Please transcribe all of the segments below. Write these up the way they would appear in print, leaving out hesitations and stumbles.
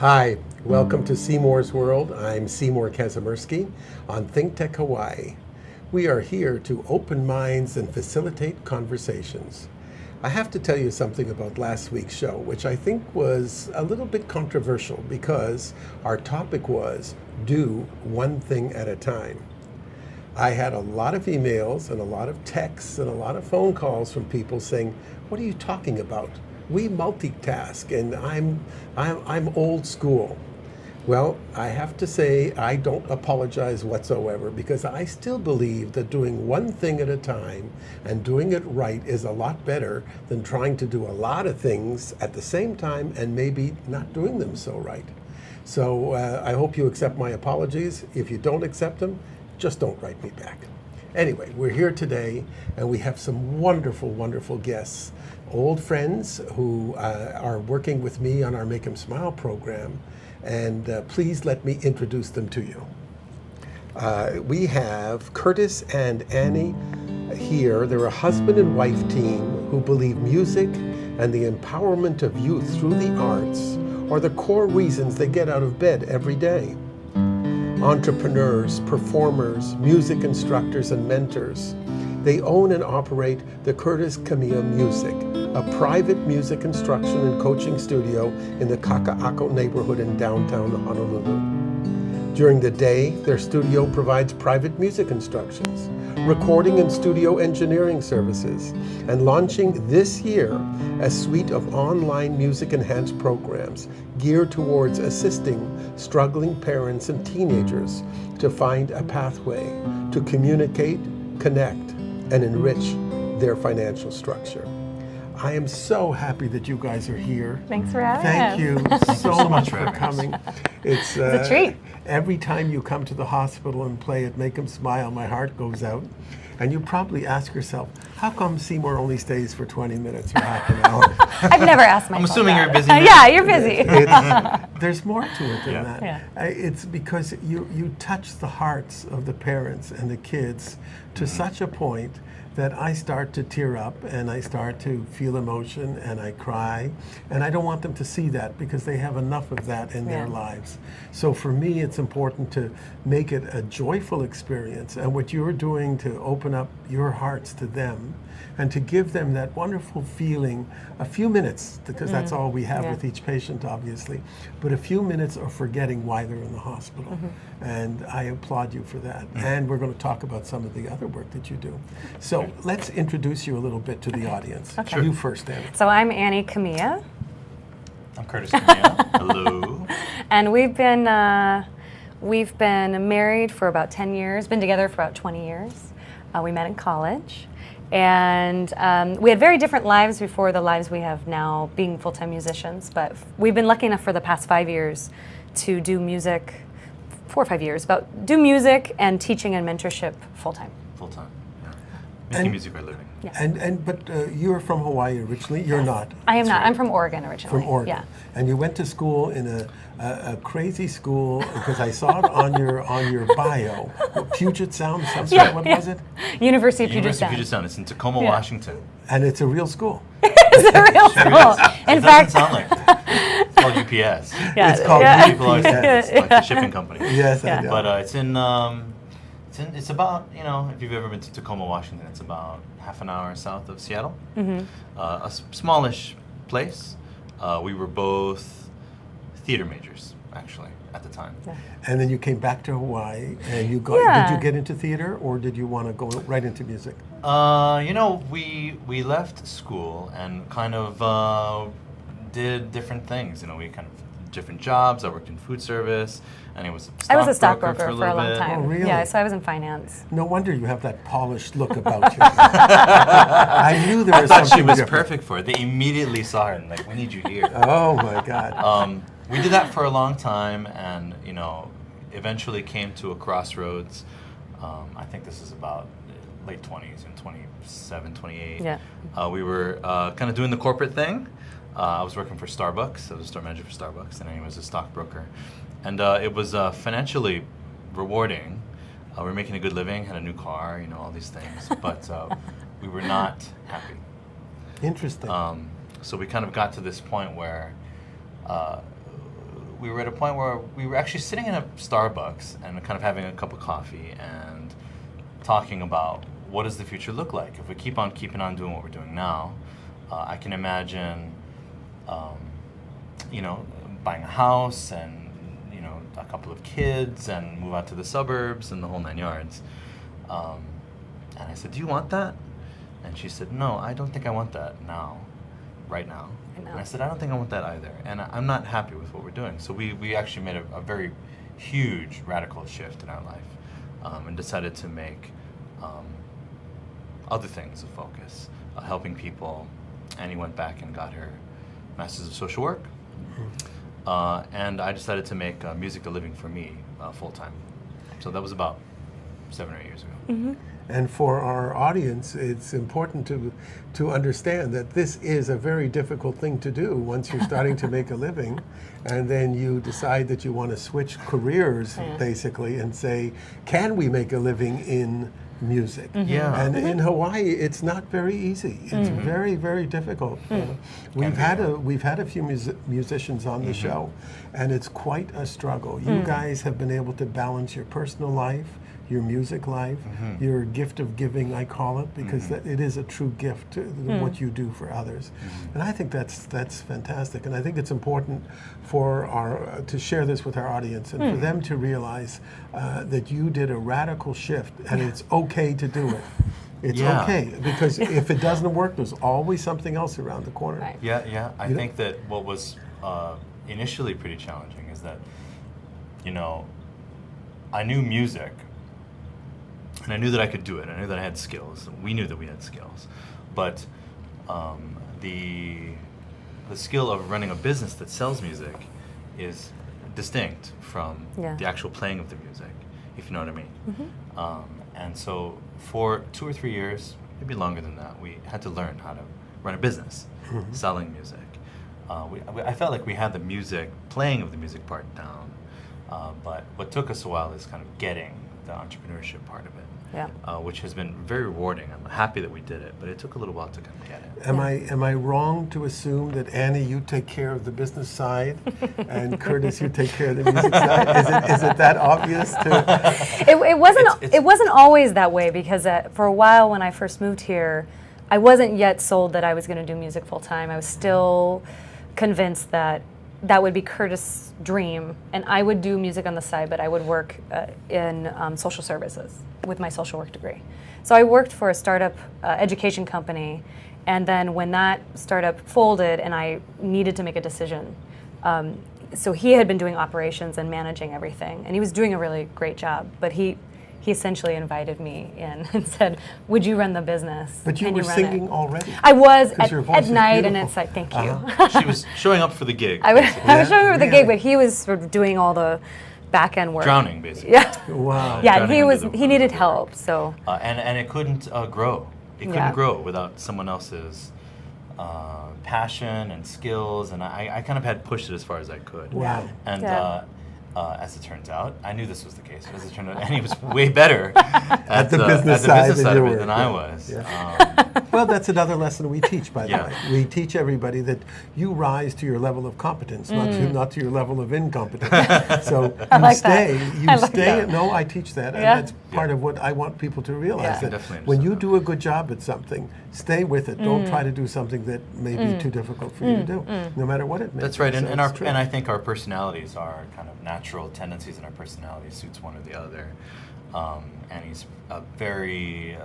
Hi, welcome to Seymour's World. I'm Seymour Kazimirski on Think Tech Hawaii. We are here to open minds and facilitate conversations. I have to tell you something about last week's show, which I think was a little bit controversial because our topic was do one thing at a time. I had a lot of emails and a lot of texts and a lot of phone calls from people saying, "What are you talking about? We multitask, and I'm old school." Well, I have to say I don't apologize whatsoever because I still believe that doing one thing at a time and doing it right is a lot better than trying to do a lot of things at the same time and maybe not doing them so right. So I hope you accept my apologies. If you don't accept them, just don't write me back. Anyway, we're here today and we have some wonderful, wonderful guests, old friends who are working with me on our Make 'em Smile program. And please let me introduce them to you. We have Curtis and Annie here. They're a husband and wife team who believe music and the empowerment of youth through the arts are the core reasons they get out of bed every day. Entrepreneurs, performers, music instructors, and mentors. They own and operate the Curtis Kamiya Music, a private music instruction and coaching studio in the Kaka'ako neighborhood in downtown Honolulu. During the day, their studio provides private music instructions, recording and studio engineering services, and launching this year a suite of online music-enhanced programs geared towards assisting struggling parents and teenagers to find a pathway to communicate, connect, and enrich their financial structure. I am so happy that you guys are here. Thanks for having Thank us. you so much for coming. It's a treat. Every time you come to the hospital and play at Make 'em Smile, my heart goes out. And you probably ask yourself, how come Seymour only stays for 20 minutes or half an hour? I've never asked myself I'm assuming that. you're busy. Yeah, you're busy. There's more to it than that. Yeah. It's because you touch the hearts of the parents and the kids to such a point that I start to tear up and I start to feel emotion and I cry. And I don't want them to see that because they have enough of that in their lives. So for me, it's important to make it a joyful experience. And what you're doing to open up your hearts to them and to give them that wonderful feeling, a few minutes, because that's all we have with each patient, obviously, but a few minutes of forgetting why they're in the hospital. And I applaud you for that. And we're going to talk about some of the other work that you do. So let's introduce you a little bit to the audience. Okay. You first, Annie. So I'm Annie Kamiya, I'm Curtis Kamiya. Hello. and we've been married for about 10 years, been together for about 20 years. We met in college, and we had very different lives before the lives we have now, being full-time musicians. But we've been lucky enough for the past 5 years to do music, 4 or 5 years, but do music and teaching and mentorship full-time. Full time. Yeah. Making music for a living. Yes. But you're from Hawaii originally. You're not. I am not. I'm from Oregon originally. From Oregon. Yeah. And you went to school in a crazy school because I saw it on your bio. Puget Sound, what was it? University of Puget University of Sound. Puget Sound. It's in Tacoma, Washington. And it's a real school. It's a real school. In It fact, doesn't sound like that. It's called UPS. yeah, It's called yeah. People always think it's like the shipping company. Yes, I Yeah. know. But it's about, if you've ever been to Tacoma, Washington, it's about half an hour south of Seattle. A smallish place. We were both theater majors, actually, at the time. Yeah. And then you came back to Hawaii, and did you get into theater, or did you want to go right into music? We left school and kind of did different things. We kind of different jobs. I worked in food service, and I was a stockbroker for a long bit. time. Oh, really? Yeah, so I was in finance. No wonder you have that polished look about you. I knew there was I thought something she was different. perfect for it. They immediately saw her and like, we need you here. Oh my God. We did that for a long time, and eventually came to a crossroads. I think this is about late 20s, in 27, 28. Yeah. We were kind of doing the corporate thing. I was working for Starbucks. I was a store manager for Starbucks, and he was a stockbroker. And it was financially rewarding. We were making a good living, had a new car, all these things. But we were not happy. Interesting. So we kind of got to this point where we were at a point where we were actually sitting in a Starbucks and kind of having a cup of coffee and talking about what does the future look like if we keep on keeping on doing what we're doing now. I can imagine, you know, buying a house and, you know, a couple of kids and move out to the suburbs and the whole 9 yards. And I said, do you want that? And she said, no, I don't think I want that now, right now. And I said, I don't think I want that either. And I'm not happy with what we're doing. So we actually made a very huge, radical shift in our life and decided to make other things a focus, helping people. Annie went back and got her Master's of Social Work. And I decided to make music a living for me full-time. So that was about 7 or 8 years ago. Mm-hmm. And for our audience, it's important to understand that this is a very difficult thing to do once you're starting to make a living, and then you decide that you want to switch careers, basically, and say, can we make a living in music? Mm-hmm. Yeah. And in Hawaii, it's not very easy. It's very, very difficult. We've had a few musicians on the show, and it's quite a struggle. You guys have been able to balance your personal life, your music life, your gift of giving, I call it, because it is a true gift to what you do for others. And I think that's fantastic. And I think it's important for to share this with our audience and for them to realize that you did a radical shift, and it's okay to do it. It's okay, because if it doesn't work, there's always something else around the corner. Right. Yeah. I think that what was initially pretty challenging is that, you know, I knew music, and I knew that I could do it. I knew that I had skills. We knew that we had skills. But the skill of running a business that sells music is distinct from the actual playing of the music, if you know what I mean. And so for 2 or 3 years, maybe longer than that, we had to learn how to run a business selling music. I felt like we had the music, playing of the music part down. But what took us a while is kind of getting the entrepreneurship part of it, which has been very rewarding. I'm happy that we did it, but it took a little while to kind of get it. Am I wrong to assume that Annie, you take care of the business side, and Curtis, you take care of the music side? Is it that obvious? It wasn't always that way, because for a while when I first moved here, I wasn't yet sold that I was going to do music full time. I was still convinced that would be Curtis' dream, and I would do music on the side, but I would work in social services with my social work degree. So I worked for a startup education company, and then when that startup folded and I needed to make a decision, so he had been doing operations and managing everything, and he was doing a really great job, but he essentially invited me in and said, would you run the business? But you were singing already. I was at night, and it's like, thank you. She was showing up for the gig. I was showing up for the gig, but he was sort of doing all the back end work. Drowning, basically. Yeah. Wow. Yeah, he needed help, so. And it couldn't grow. It couldn't grow without someone else's passion and skills, and I kind of had pushed it as far as I could. Wow. And as it turns out, I knew this was the case. As it turned out, Annie was way better at the business side of it than I was. Yeah. Well, that's another lesson we teach, by the way. We teach everybody that you rise to your level of competence, not to your level of incompetence. So you stay. No, I teach that, and that's part of what I want people to realize. That when you do a good job at something, stay with it. Don't try to do something that may be too difficult for you to do, no matter what it may be. That's right, So and I think our personalities are kind of natural tendencies in our personality suits one or the other. Annie's very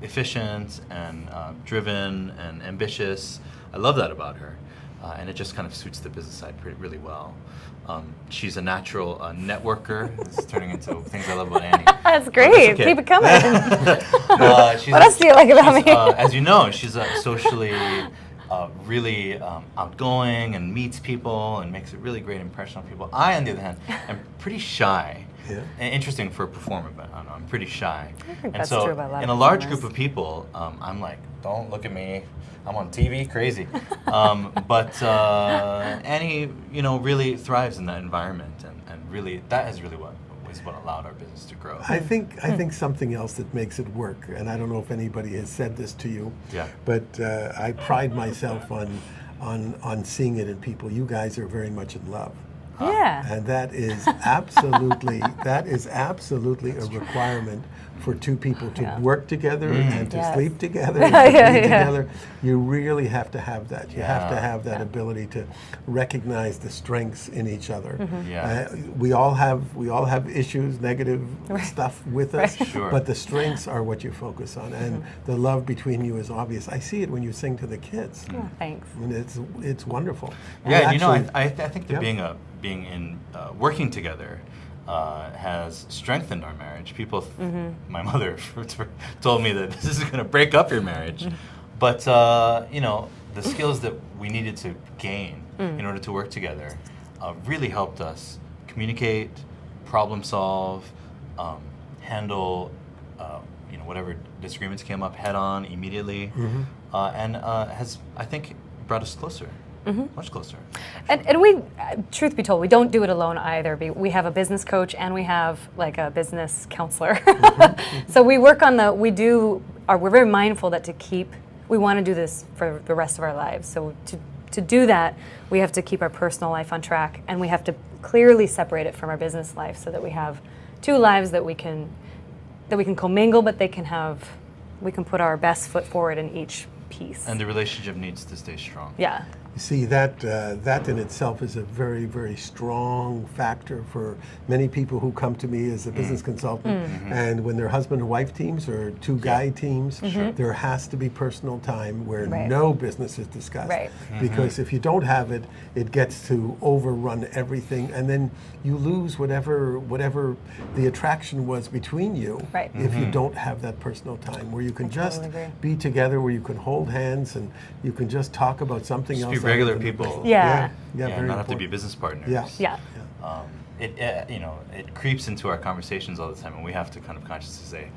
efficient and driven and ambitious. I love that about her, and it just kind of suits the business side really well. She's a natural networker. This is turning into things I love about Annie. That's great. Keep it coming. What else do you like about me? As you know, she's socially really outgoing and meets people and makes a really great impression on people. I, on the other hand, am pretty shy. Yeah. Interesting for a performer, but I don't know, I'm pretty shy. I think that's true about a lot in of a large performers. group of people, I'm like, don't look at me. I'm on TV, crazy. But Annie, really thrives in that environment, and really that is really what allowed our business to grow. I think something else that makes it work, and I don't know if anybody has said this to you, but I pride myself on seeing it in people. You guys are very much in love. Yeah. And that is absolutely a requirement for two people to work together and to Yes. sleep together Yeah, and to yeah, be yeah. together. You really have to have that. You have to Yeah. have that ability to recognize the strengths in each other. Yeah. We all have issues, negative stuff with us, Sure. but the strengths are what you focus on, and the love between you is obvious. I see it when you sing to the kids. Oh, thanks. I mean, it's wonderful. Yeah, and actually, I think that Yeah. working together has strengthened our marriage. People, my mother told me that this is going to break up your marriage, but the skills that we needed to gain in order to work together really helped us communicate, problem solve, handle whatever disagreements came up head on immediately, and has, I think, brought us closer. Much closer. And we, truth be told, we don't do it alone either. We have a business coach and we have like a business counselor. So we work on we're very mindful that we want to do this for the rest of our lives. So to do that, we have to keep our personal life on track, and we have to clearly separate it from our business life so that we have two lives that we can commingle, but we can put our best foot forward in each piece. And the relationship needs to stay strong. Yeah. You see, that in itself is a very, very strong factor for many people who come to me as a business consultant. And when they're husband and wife teams or two guy teams, there has to be personal time where no business is discussed. Right. Because if you don't have it, it gets to overrun everything, and then you lose whatever the attraction was between you. Right. If you don't have that personal time where you can just totally agree. be together, where you can hold hands and you can just talk about something Just else. be other regular than the people. business. Yeah. Yeah, very not have to be important. business partners. Yeah. Yeah. It creeps into our conversations all the time, and we have to kind of consciously say,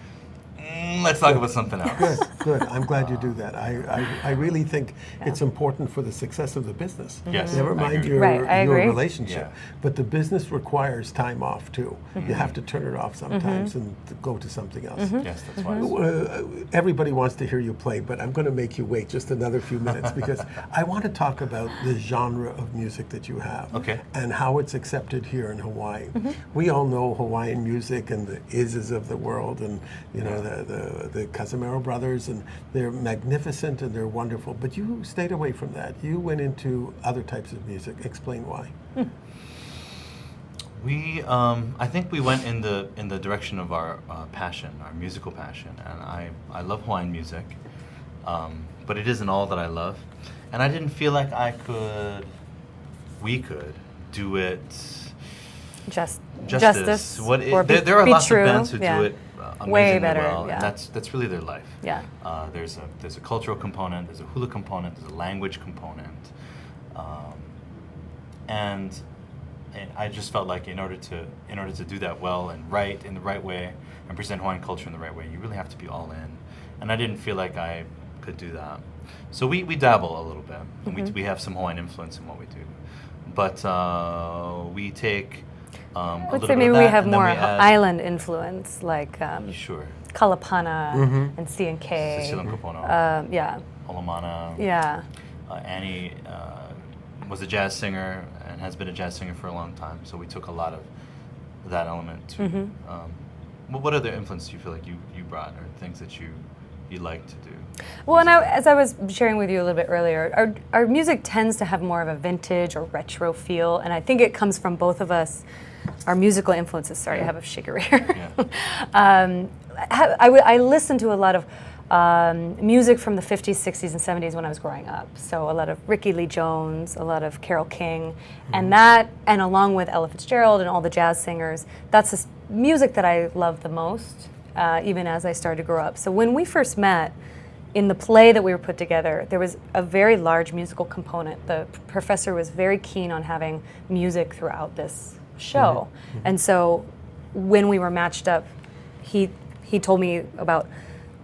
let's talk about something else. Good. I'm glad you do that. I really think it's important for the success of the business. Yes, Never I mind agree. your, Right, I your agree. relationship. Yeah. But the business requires time off too. You have to turn it off sometimes and to go to something else. Yes, that's wise. Everybody wants to hear you play, but I'm going to make you wait just another few minutes because I want to talk about the genre of music that you have Okay. and how it's accepted here in Hawaii. We all know Hawaiian music and the Izzes of the world, and the Kazimirski brothers, and they're magnificent and they're wonderful. But you stayed away from that. You went into other types of music. Explain why. I think we went in the direction of our passion, our musical passion, and I love Hawaiian music, but it isn't all that I love, and I didn't feel like we could do it justice. Justice. There are be lots true. of bands who Yeah. do it amazingly Way better, well, yeah. and that's really their life. Yeah. There's a cultural component, there's a hula component, there's a language component, and I just felt like in order to do that well and in the right way and present Hawaiian culture in the right way, you really have to be all in, and I didn't feel like I could do that. So we dabble a little bit, and we have some Hawaiian influence in what we do, but we take a I little would bit say of maybe that, we have and then more add- island influence, like Sure. Kalapana and C&K. Cecilia Kapono, Yeah. Olamana. Yeah. Annie was a jazz singer and has been a jazz singer for a long time, so we took a lot of that element too. What other influence do you feel like you brought, or things that you like to do? Well, and as I was sharing with you a little bit earlier, our music tends to have more of a vintage or retro feel, and I think it comes from both of us, our musical influences. Sorry, I have a shaker here. Yeah. I listened to a lot of music from the 50s, 60s, and 70s when I was growing up. So a lot of Ricky Lee Jones, a lot of Carole King, and along with Ella Fitzgerald and all the jazz singers, that's the music that I love the most, even as I started to grow up. So when we first met, in the play that we were put together, there was a very large musical component. The professor was very keen on having music throughout this show. And so when we were matched up, he told me about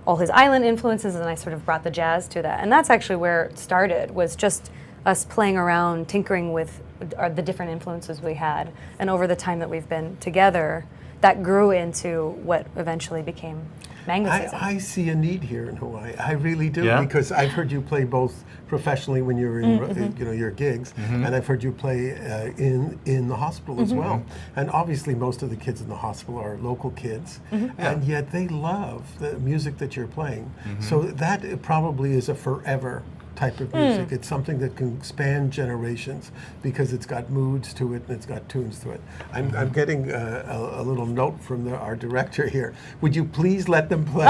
all his island influences, and I sort of brought the jazz to that. And that's actually where it started, was just us playing around, tinkering with the different influences we had. And over the time that we've been together, that grew into what eventually became Mango Season. I see a need here in Hawaii. I really do, Yeah? because I've heard you play both professionally when you were in your gigs, and I've heard you play in the hospital as well. And obviously, most of the kids in the hospital are local kids, and yet they love the music that you're playing. So that probably is a forever type of music. It's something that can span generations because it's got moods to it and it's got tunes to it. I'm getting a little note from our director here. Would you please let them play?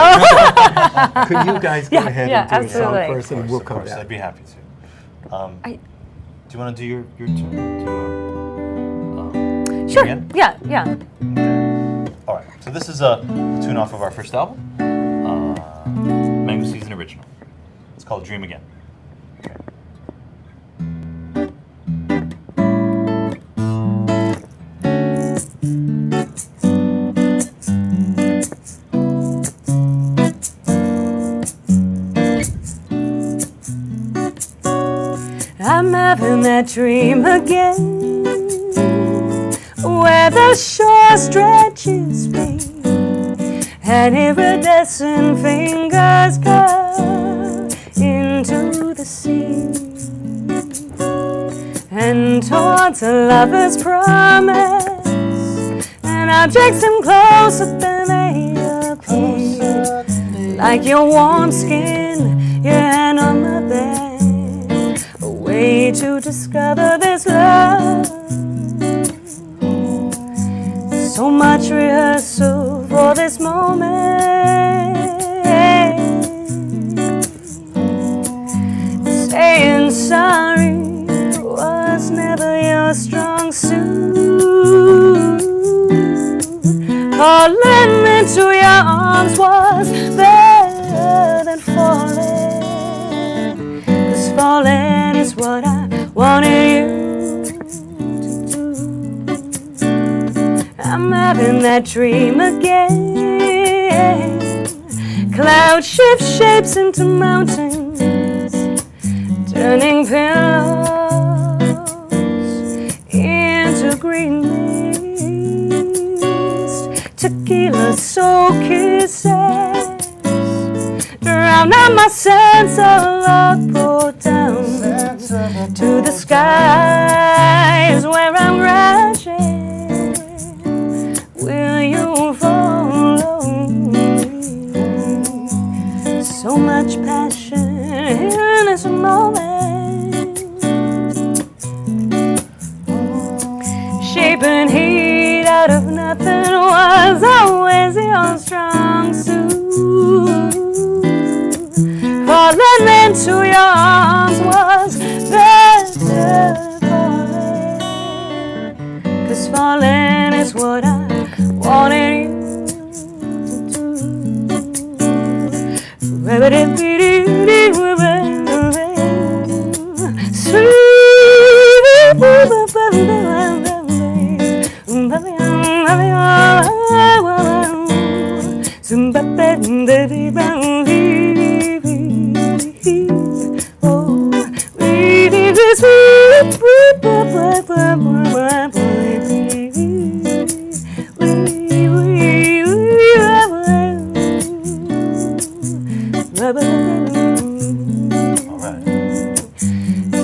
Could you guys go ahead and do a song absolutely. first, and we'll come back. I'd be happy to. Do you want to do your turn? Sure. Again? Yeah. All right. So this is a tune off of our first album, Mango Season Original. It's called Dream Again. Okay. I'm having that dream again, where the shore stretches me, and iridescent fingers curve into the sea, and towards a lover's promise, and objects them closer than they appear, like your warm skin, your hand on my bed. Way to discover this love. So much rehearsal for this moment. Saying sorry was never your strong suit. Falling into your arms was better than falling. 'Cause falling is what I wanted you to do. I'm having that dream again. Cloud shift shapes into mountains, turning pillows into green mist. Tequila soul kisses drown out my sense of love, pulled down to the skies where I'm crashing. Will you follow me? So much passion in this moment, shaping heat out of nothing was always your strong suit. Falling into your arms was better falling. 'Cause falling is what I wanted you to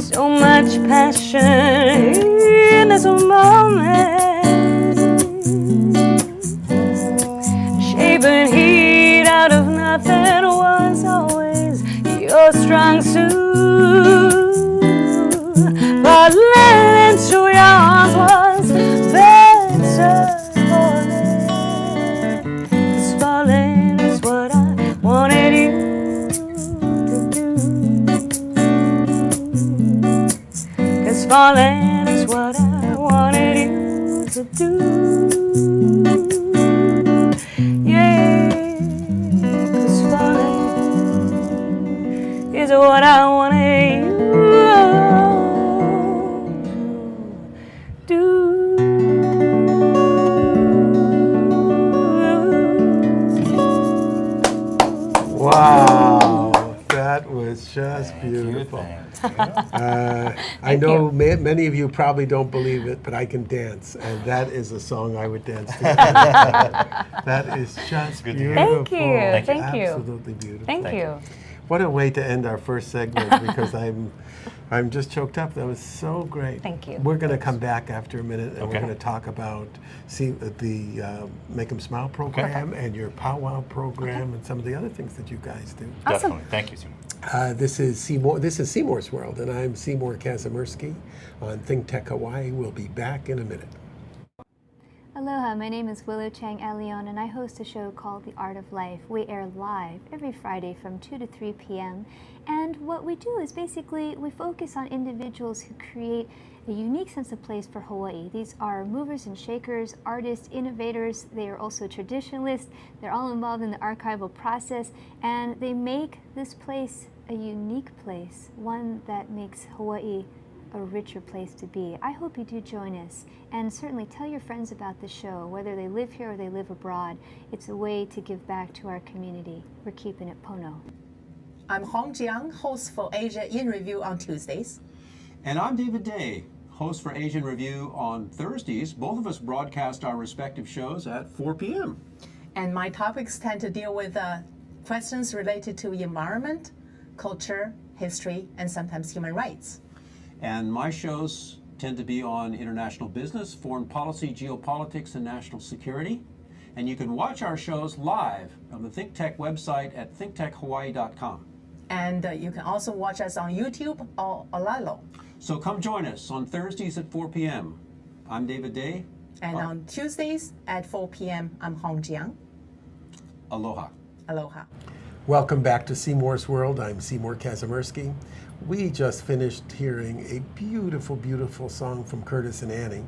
So much passion in this moment, shaping heat out of nothing was always your strong suit. Falling into your arms was better falling. 'Cause falling is what I wanted you to do. 'Cause falling is what I wanted you to do. Yeah, 'cause falling is what I wanted you to do. Wow, that was just just beautiful. Thank you. I know many of you probably don't believe it, but I can dance, and that is a song I would dance to. That is just beautiful. Thank you. Thank you. Absolutely beautiful. Thank you. What a way to end our first segment, because I'm just choked up. That was so great. Thank you. We're going to come back after a minute, and we're Okay. going to talk about the Make 'em Smile program and your powwow program and some of the other things that you guys do. Awesome. Definitely. Thank you, Seymour. This is Seymour. This is Seymour's World, and I'm Seymour Kazimirski on Think Tech Hawaii. We'll be back in a minute. Aloha, my name is Willow Chang Alion, and I host a show called The Art of Life. We air live every Friday from 2 to 3 p.m. And what we do is basically we focus on individuals who create a unique sense of place for Hawaii. These are movers and shakers, artists, innovators. They are also traditionalists. They're all involved in the archival process, and they make this place a unique place, one that makes Hawaii a richer place to be. I hope you do join us, and certainly tell your friends about the show, whether they live here or they live abroad. It's a way to give back to our community. We're keeping it Pono. I'm Hong Jiang, host for Asia in Review on Tuesdays. And I'm David Day, host for Asian Review on Thursdays. Both of us broadcast our respective shows at 4 p.m. And my topics tend to deal with questions related to environment, culture, history, and sometimes human rights. And my shows tend to be on international business, foreign policy, geopolitics, and national security. And you can watch our shows live on the ThinkTech website at thinktechhawaii.com. And you can also watch us on YouTube or Olalo. So come join us on Thursdays at 4 p.m. I'm David Day. And on Tuesdays at 4 p.m., I'm Hong Jiang. Aloha. Aloha. Welcome back to Seymour's World. I'm Seymour Kazimirski. We just finished hearing a beautiful, beautiful song from Curtis and Annie.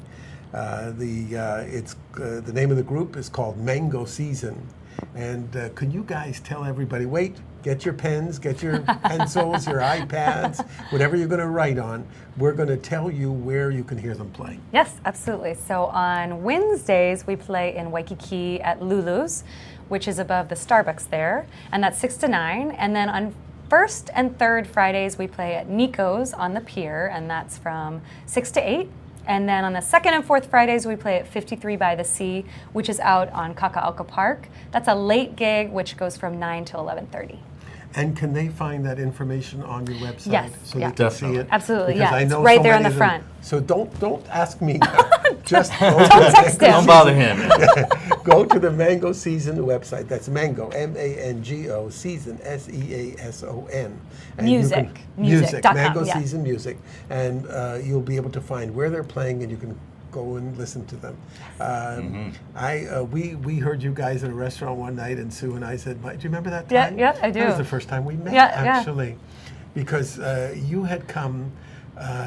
The name of the group is called Mango Season. And could you guys tell everybody, wait, get your pens, get your pencils, your iPads, whatever you're going to write on. We're going to tell you where you can hear them play. Yes, absolutely. So on Wednesdays, we play in Waikiki at Lulu's, which is above the Starbucks there, and that's 6 to 9. And then on first and third Fridays, we play at Nico's on the pier, and that's from 6 to 8. And then on the second and fourth Fridays, we play at 53 by the Sea, which is out on Kaka'auka Park. That's a late gig, which goes from 9 to 11:30. And can they find that information on your website Yes, so yeah. they can see it? Absolutely, Because yeah. I It's know right so there on many the of them- front. So don't ask me. Just go Don't text him. Don't bother him. Go to the Mango Season website. That's Mango, M-A-N-G-O, Season, S-E-A-S-O-N. And you Music. can- Music.com, Mango yeah. Season Music. And you'll be able to find where they're playing, and you can go and listen to them. We heard you guys at a restaurant one night, and Sue and I said, do you remember that Yeah, time? yeah, I do. That was the first time we met, Yeah, yeah. actually. Because you had come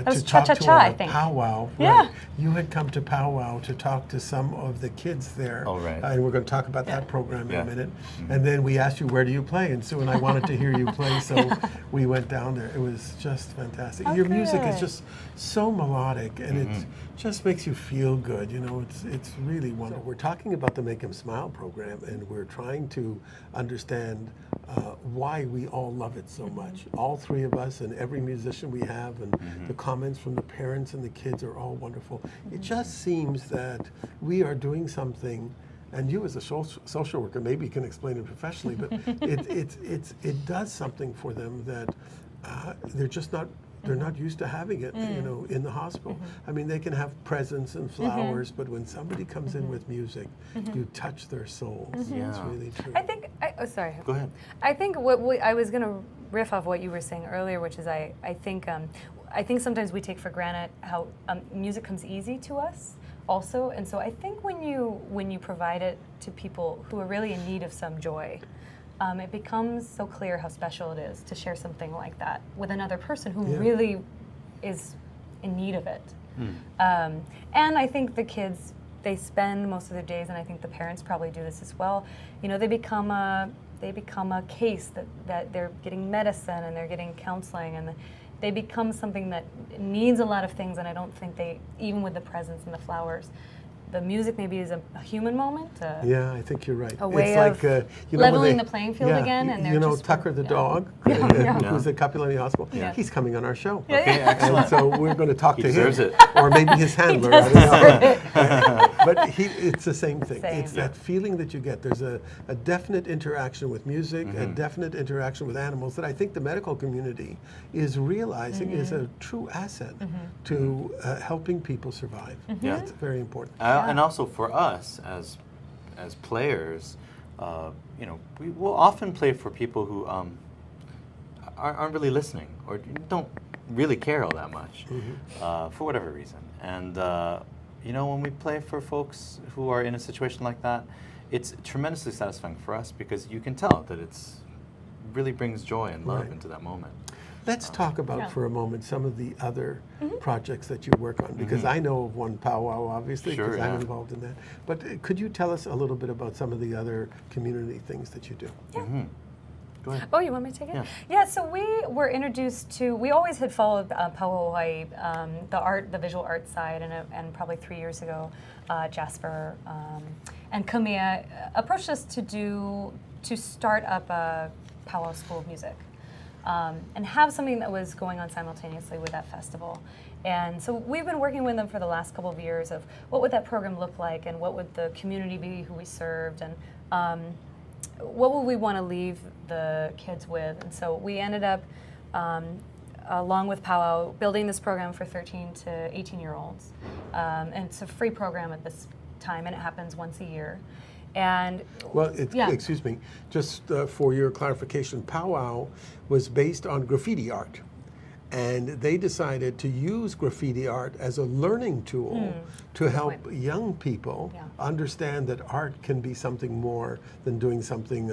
was to talk to Cha-Cha-Cha, I our think. powwow. Yeah. Right. You had come to powwow to talk to some of the kids there. Oh, right. And we're going to talk about that program in Yeah. a minute. And then we asked you, where do you play? And Sue and I wanted to hear you play, so we went down there. It was just fantastic. Oh, Your music is good. just so melodic, and it just makes you feel good. You know, it's really wonderful. We're talking about the Make 'em Smile program, and we're trying to understand why we all love it so much. All three of us and every musician we have, and the comments from the parents and the kids are all wonderful. It just seems that we are doing something, and you as a social worker maybe can explain it professionally, but it does something for them that they're just not. They're not used to having it, you know, in the hospital. I mean, they can have presents and flowers, but when somebody comes in with music, you touch their souls. It's Yeah. really true. I think, sorry. Go ahead. I think I was going to riff off what you were saying earlier, which is I think sometimes we take for granted how music comes easy to us also. And so I think when you provide it to people who are really in need of some joy, it becomes so clear how special it is to share something like that with another person who really is in need of it. And I think the kids, they spend most of their days, and I think the parents probably do this as well, you know, they become a case that they're getting medicine and they're getting counseling, and they become something that needs a lot of things, and I don't think they, even with the presents and the flowers, the music maybe is a human moment. Yeah, I think you're right. A way it's of leveling the playing field again. And you know, just Tucker the dog, who's at Kapilani Hospital, he's coming on our show. Okay, excellent. And so we're going to talk He to him. deserves it. Or maybe his handler, I don't know. But it's the same thing. Same. It's that feeling that you get. There's a definite interaction with music, a definite interaction with animals that I think the medical community is realizing is a true asset to helping people survive. Yeah. That's very important. And also for us as players, you know, we will often play for people who aren't really listening or don't really care all that much for whatever reason. And you know, when we play for folks who are in a situation like that, it's tremendously satisfying for us because you can tell that it's really brings joy and love into that moment. Let's talk about for a moment some of the other projects that you work on, because I know of one powwow, obviously, because I'm involved in that. But could you tell us a little bit about some of the other community things that you do? Yeah. Go ahead. Oh, you want me to take it? Yeah. Yeah, so we were introduced to, we always had followed Powwow Hawaii, the visual art side, and probably 3 years ago, Jasper and Kamiya approached us to start up a powwow school of music. And have something that was going on simultaneously with that festival. And so we've been working with them for the last couple of years of what would that program look like and what would the community be who we served and what would we want to leave the kids with. And so we ended up, along with Powwow, building this program for 13 to 18-year-olds. And it's a free program at this time, and it happens once a year. And well, excuse me, just for your clarification, Powwow was based on graffiti art. And they decided to use graffiti art as a learning tool to help young people understand that art can be something more than doing something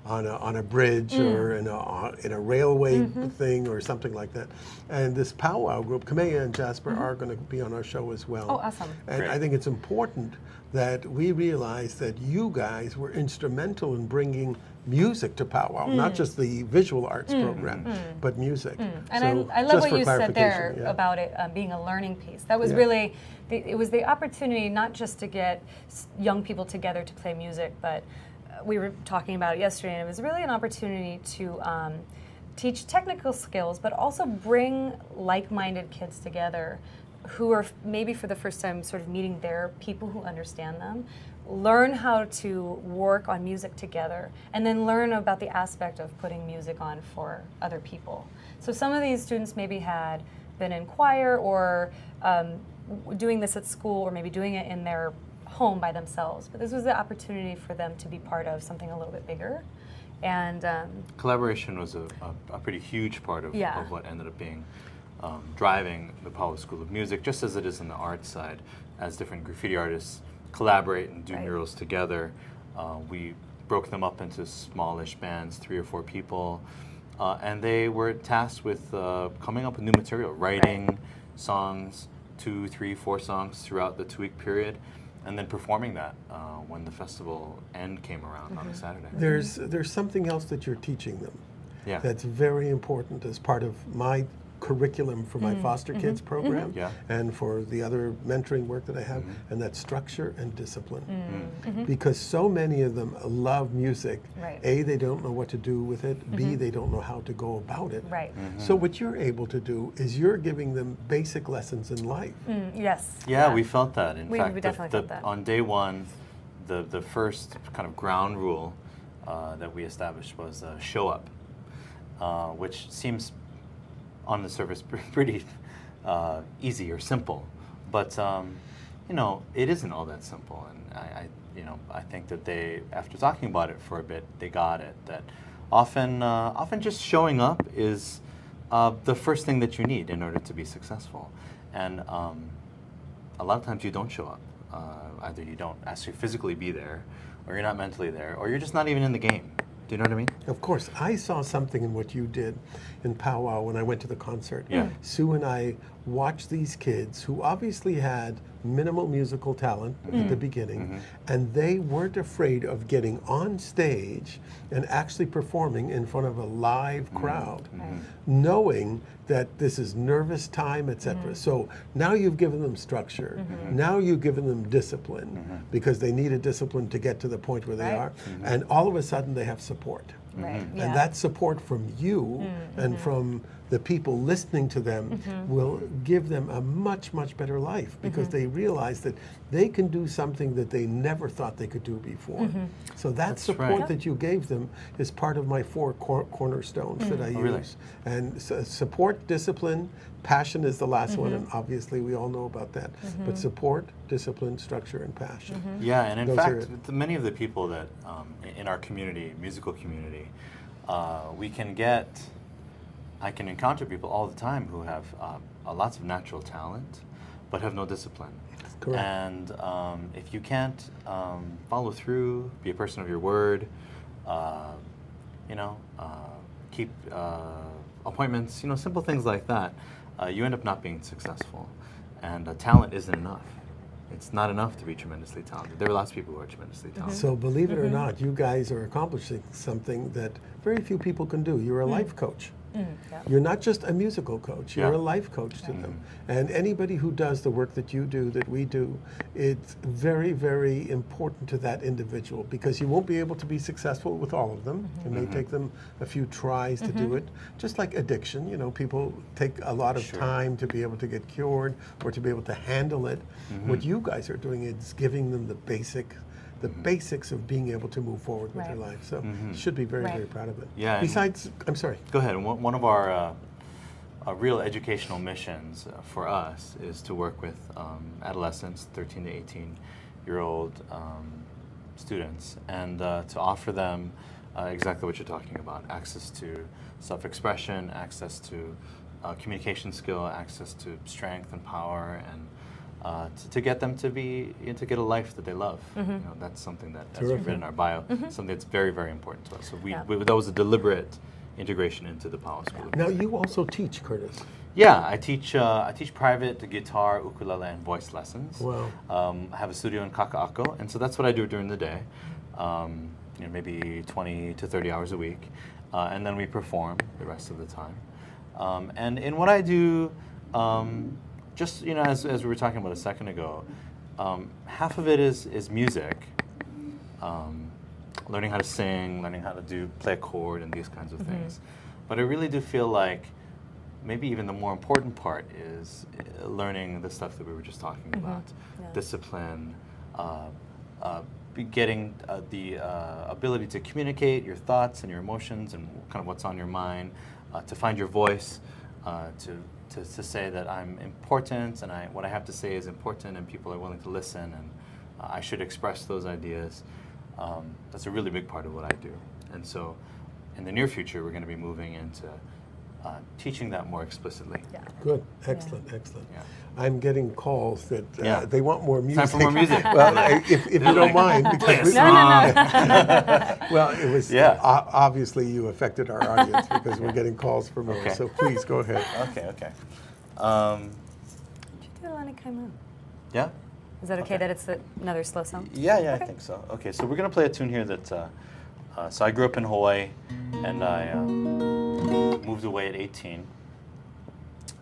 on a bridge or in a railway thing or something like that. And this powwow group, Kamiya and Jasper, are going to be on our show as well. Oh, awesome. And Great. I think it's important that we realize that you guys were instrumental in bringing music to powwow, not just the visual arts program, but music. And So, I love just what for you said there clarification, about it being a learning piece. That was really, it was the opportunity not just to get young people together to play music, but we were talking about it yesterday, and it was really an opportunity to teach technical skills, but also bring like-minded kids together who are maybe for the first time sort of meeting their people who understand them, learn how to work on music together, and then learn about the aspect of putting music on for other people. So some of these students maybe had been in choir or doing this at school or maybe doing it in their home by themselves, but this was the opportunity for them to be part of something a little bit bigger. And collaboration was a pretty huge part of what ended up being driving the Powwow School of Music, just as it is on the art side. As different graffiti artists collaborate and do murals together, we broke them up into smallish bands, 3 or 4 people, and they were tasked with coming up with new material, writing songs, 2, 3, 4 songs throughout the 2-week period, and then performing that when the festival end came around on a Saturday. There's something else that you're teaching them that's very important as part of my curriculum for my foster kids program and for the other mentoring work that I have, and that's structure and discipline. Because so many of them love music. A, they don't know what to do with it. B, they don't know how to go about it. So what you're able to do is you're giving them basic lessons in life. Yes. Yeah, we felt that. In fact, we definitely felt that. On day one, the first kind of ground rule that we established was show up, which seems on the surface pretty easy or simple, but you know, it isn't all that simple. And I think that they, after talking about it for a bit, they got it. That often just showing up is the first thing that you need in order to be successful. And a lot of times you don't show up. Either you don't actually physically be there, or you're not mentally there, or you're just not even in the game. Do you know what I mean? Of course. I saw something in what you did in powwow when I went to the concert. Yeah. Sue and I watched these kids who obviously had minimal musical talent at the beginning, and they weren't afraid of getting on stage and actually performing in front of a live crowd, knowing that this is nervous time, etc. So now you've given them structure. Now you've given them discipline because they needed discipline to get to the point where they are, and all of a sudden they have support. Right. And that support from you and from the people listening to them will give them a much, much better life because they realize that they can do something that they never thought they could do before. So that support that you gave them is part of my 4 cornerstones that I use. Really? And support, discipline, passion is the last one, and obviously we all know about that. But support, discipline, structure, and passion. Yeah, and in Those fact, are it. with many of the people that in our community, musical community, I can encounter people all the time who have lots of natural talent, but have no discipline. Correct. And if you can't follow through, be a person of your word, keep appointments, simple things like that, you end up not being successful. And talent isn't enough. It's not enough to be tremendously talented. There are lots of people who are tremendously talented. So believe it or not, you guys are accomplishing something that very few people can do. You're a life coach. You're not just a musical coach, you're a life coach to them. And anybody who does the work that you do, that we do, it's very, very important to that individual because you won't be able to be successful with all of them. It may take them a few tries to do it. Just like addiction, people take a lot of time to be able to get cured or to be able to handle it. What you guys are doing is giving them the basics of being able to move forward with their life. So you should be very, very proud of it. Yeah. Besides, I'm sorry. Go ahead. One of our real educational missions for us is to work with adolescents, 13 to 18-year-old students, and to offer them exactly what you're talking about: access to self-expression, access to communication skill, access to strength and power, and to get them to get a life that they love. That's something that, as we've written in our bio, something that's very, very important to us. So that was a deliberate integration into the Powell School. Now you also teach, Curtis. Yeah, I teach private guitar, ukulele, and voice lessons. Wow. I have a studio in Kaka'ako, and so that's what I do during the day. Maybe 20 to 30 hours a week, and then we perform the rest of the time. And in what I do, just as we were talking about a second ago, half of it is music, learning how to sing, learning how to play a chord, and these kinds of things. But I really do feel like maybe even the more important part is learning the stuff that we were just talking about: discipline, getting the ability to communicate your thoughts and your emotions and kind of what's on your mind, to find your voice, to say that I'm important and what I have to say is important and people are willing to listen and I should express those ideas. That's a really big part of what I do. And so in the near future, we're going to be moving into teaching that more explicitly. Yeah. Good. Excellent. Excellent. Yeah. I'm getting calls that they want more music. Time for more music. Well, if you don't mind. Because No. well, it was obviously you affected our audience because we're getting calls for more. Okay. So please go ahead. Okay. Could you do Lani Kaimu? Yeah? Is that okay that it's another slow song? Yeah, I think so. Okay, so we're going to play a tune here that, so I grew up in Hawaii, and I moved away at 18,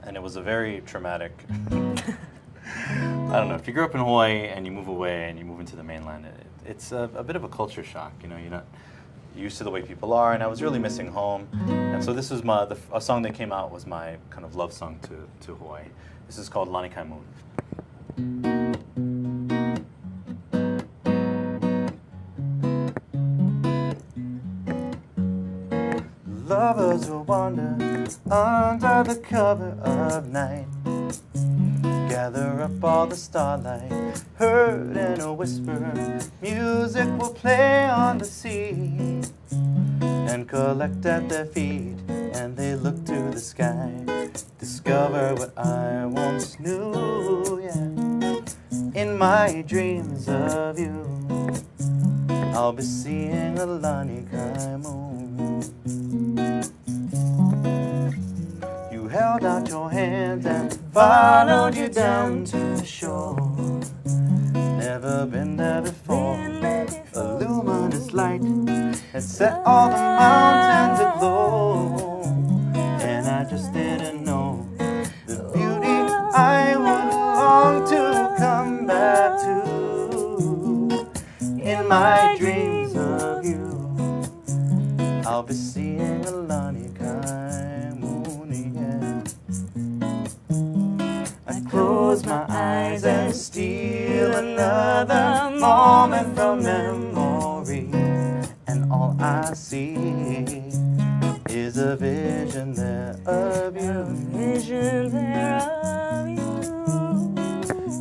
and it was a very traumatic, I don't know, if you grew up in Hawaii and you move away and you move into the mainland, it's a bit of a culture shock, you're not used to the way people are, and I was really missing home, and so this was a song that came out was my kind of love song to Hawaii. This is called Lani Kaimu. Lovers will wander under the cover of night, gather up all the starlight, heard in a whisper, music will play on the sea, and collect at their feet, and they look to the sky, discover what I once knew, in my dreams of you, I'll be seeing a Lani Kaimu. You held out your hand and followed you down to the shore. never been there before. A luminous light has set all the mountains aglow, and I just didn't know the beauty I would long to come back to. In my dreams of you, I'll be seeing a Lani Kai Moon, yeah. I close my eyes and steal another moment from memory, and all I see is a vision there of you. Vision there of you.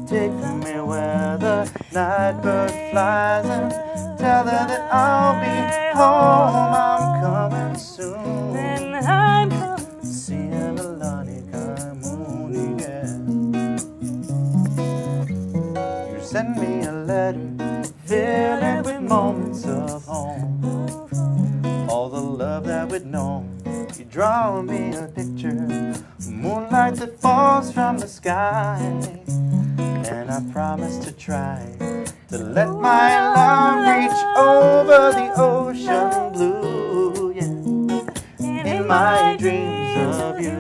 Take me where the night bird flies and tell her that I'll be home. I'm coming soon. And I'm coming. Seeing a Lani Kai Moon, yeah. You send me a letter, fill it with moments of home. All the love that we'd known. You draw me a picture, moonlight that falls from the sky. And I promise to try to let my love reach over the ocean blue, yeah. In my dreams of you,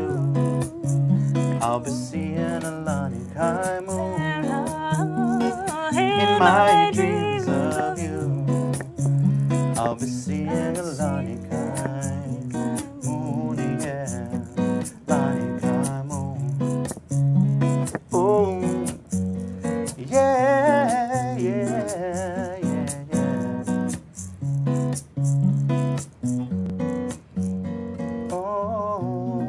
I'll be seeing a Lani Kai Moon. In my dreams of you, I'll be seeing a Lani Kai Moon, yeah. Lani Kai Moon. Oh. Yeah, yeah, yeah, yeah. Oh.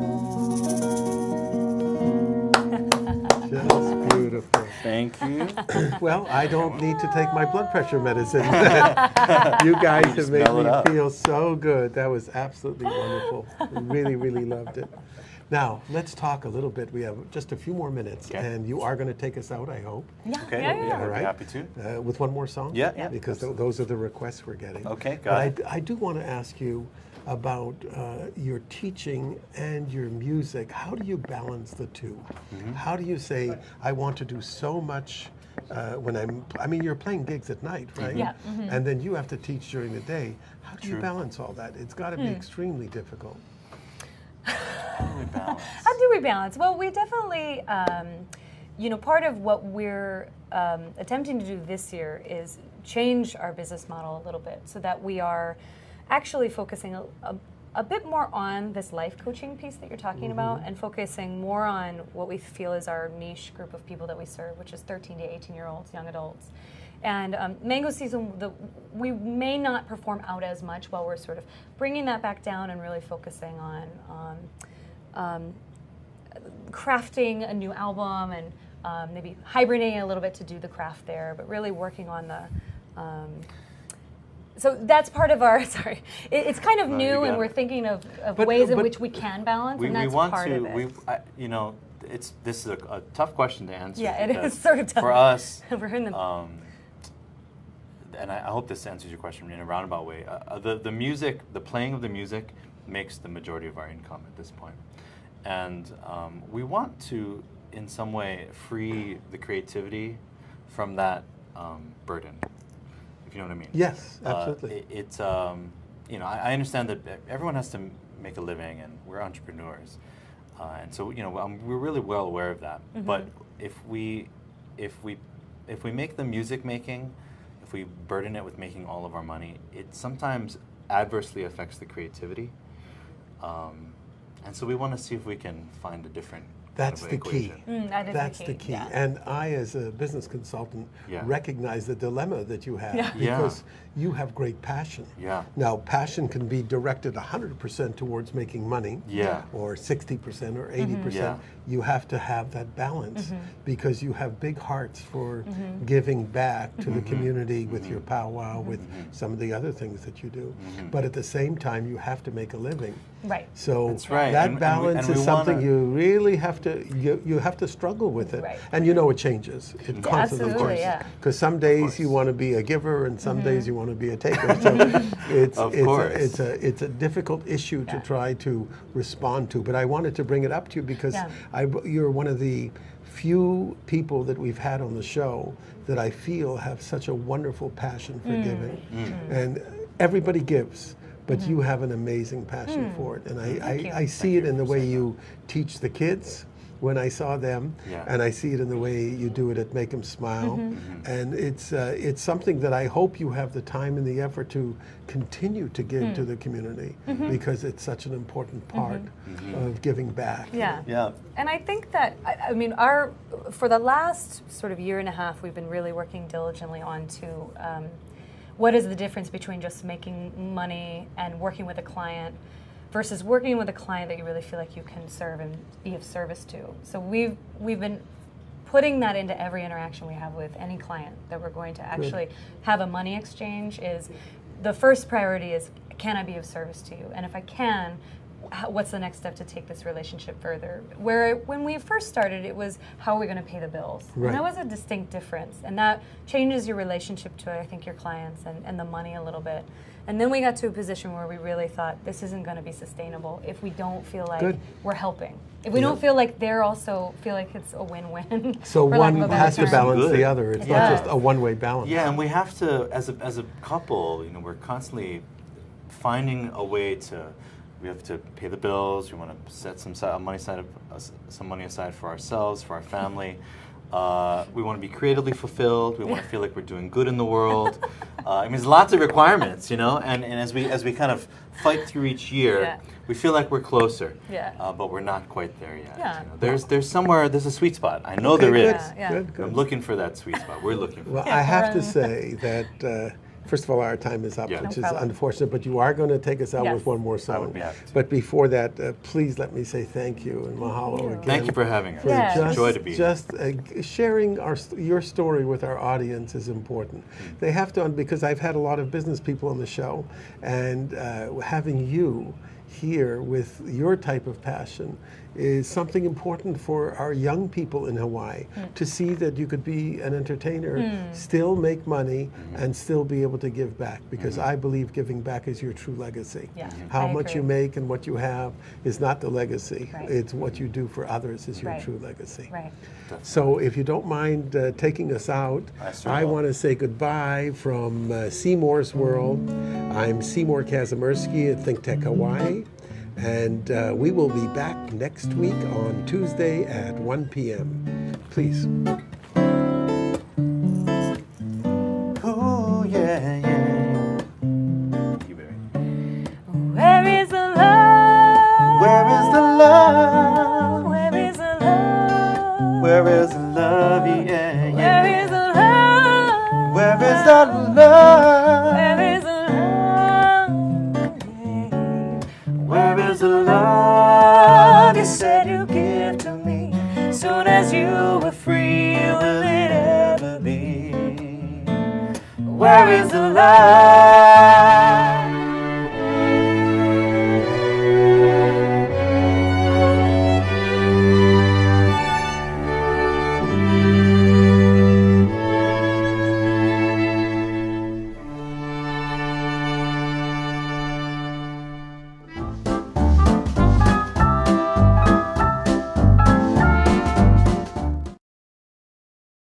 Just beautiful. Thank you. Well, I don't need to take my blood pressure medicine. You guys have made smell it me up. feel so good. That was absolutely wonderful. Really, really loved it. Now, let's talk a little bit. We have just a few more minutes, Okay. and you are going to take us out, I hope. Yeah, Okay, yeah, yeah. I'd All be right. happy to. With one more song? Yeah, yeah, Because those are the requests we're getting. Okay, But got it. I do want to ask you about your teaching and your music. How do you balance the two? Mm-hmm. How do you say, I want to do so much when I mean, you're playing gigs at night, right? Yeah. And then you have to teach during the day. How do you True. balance all that? It's got to be extremely difficult. How do we balance? Well, we definitely, part of what we're attempting to do this year is change our business model a little bit so that we are actually focusing a bit more on this life coaching piece that you're talking about, and focusing more on what we feel is our niche group of people that we serve, which is 13 to 18-year-olds, young adults. And Mango Season, we may not perform out as much while we're sort of bringing that back down and really focusing on crafting a new album and maybe hibernating a little bit to do the craft there, but really working on the... so that's part of our, sorry, it's kind of No, you new, got and it. we're thinking of But- ways in but- which we can balance, and We that's want part to, of it. this is a tough question to answer. Yeah, it because is sort of tough. For us, We're in the... and I hope this answers your question in a roundabout way. The music, the playing of the music makes the majority of our income at this point. And we want to, in some way, free the creativity from that burden, if you know what I mean. Yes, absolutely. I understand that everyone has to make a living, and we're entrepreneurs. And so, we're really well aware of that. But if we make the music making, if we burden it with making all of our money, it sometimes adversely affects the creativity. And so we want to see if we can find a different That's kind of the key. equation. That is That's the key. Yeah. And I, as a business consultant, Yeah. recognize the dilemma that you have Yeah. because you have great passion. Yeah. Now, passion can be directed 100% towards making money, Yeah. or 60% or 80%. Yeah. You have to have that balance because you have big hearts for giving back to the community with your powwow, with some of the other things that you do. But at the same time, you have to make a living. Right. So That's right. that And we balance is wanna- something you really have you have to struggle with it, Right. and it changes. It constantly absolutely, changes. yeah. Because some days you want to be a giver, and some days you want to be a taker. So it's a difficult issue to try to respond to. But I wanted to bring it up to you because you're one of the few people that we've had on the show that I feel have such a wonderful passion for giving, and everybody gives. But you have an amazing passion for it, and I see it in the way you teach the kids when I saw them, and I see it in the way you do it at Make 'Em Smile, and it's something that I hope you have the time and the effort to continue to give to the community because it's such an important part of giving back. Yeah. And I think that I mean for the last sort of year and a half, we've been really working diligently on what is the difference between just making money and working with a client versus working with a client that you really feel like you can serve and be of service to. So we've been putting that into every interaction we have with any client that we're going to actually have a money exchange. Is the first priority is, can I be of service to you? And if I can, what's the next step to take this relationship further? Where when we first started, it was, how are we going to pay the bills? Right. And that was a distinct difference. And that changes your relationship to, I think, your clients and the money a little bit. And then we got to a position where we really thought, this isn't going to be sustainable if we don't feel like we're helping. If we don't feel like they're also feel like it's a win-win. So one has to balance Good. the other. It's not just a one-way balance. Yeah, and we have to, as a couple, we're constantly finding a way to. We have to pay the bills. We want to set some money aside for ourselves, for our family. We want to be creatively fulfilled. We want to feel like we're doing good in the world. I mean, there's lots of requirements, and as we kind of fight through each year, we feel like we're closer. But we're not quite there yet. There's a sweet spot. I know there is. Good. I'm looking for that sweet spot. We're looking for. Well, I have to say that. First of all, our time is up, which is unfortunate, but you are going to take us out with one more song. But before that, please let me say thank you and mahalo again. Thank you for having us. It's a joy to be here. Just sharing your story with our audience is important. They have to, because I've had a lot of business people on the show, and having you here with your type of passion is something important for our young people in Hawaii to see that you could be an entertainer, still make money, and still be able to give back, because I believe giving back is your true legacy. How much you make and what you have is not the legacy. It's what you do for others is your true legacy. So if you don't mind taking us out, I want to say goodbye from Seymour's World. I'm Seymour Kazimirski at Think Tech Hawaii. And we will be back next week on Tuesday at 1 p.m. Please. Ooh, yeah. Thank you, baby. Where is the love? Where is the love? Where is the love? Where is the love? Yeah. Where is the love? Where is the love? Where is the love? Where is the love You said you give to me. Soon as you were free, will it ever be? Where is the love?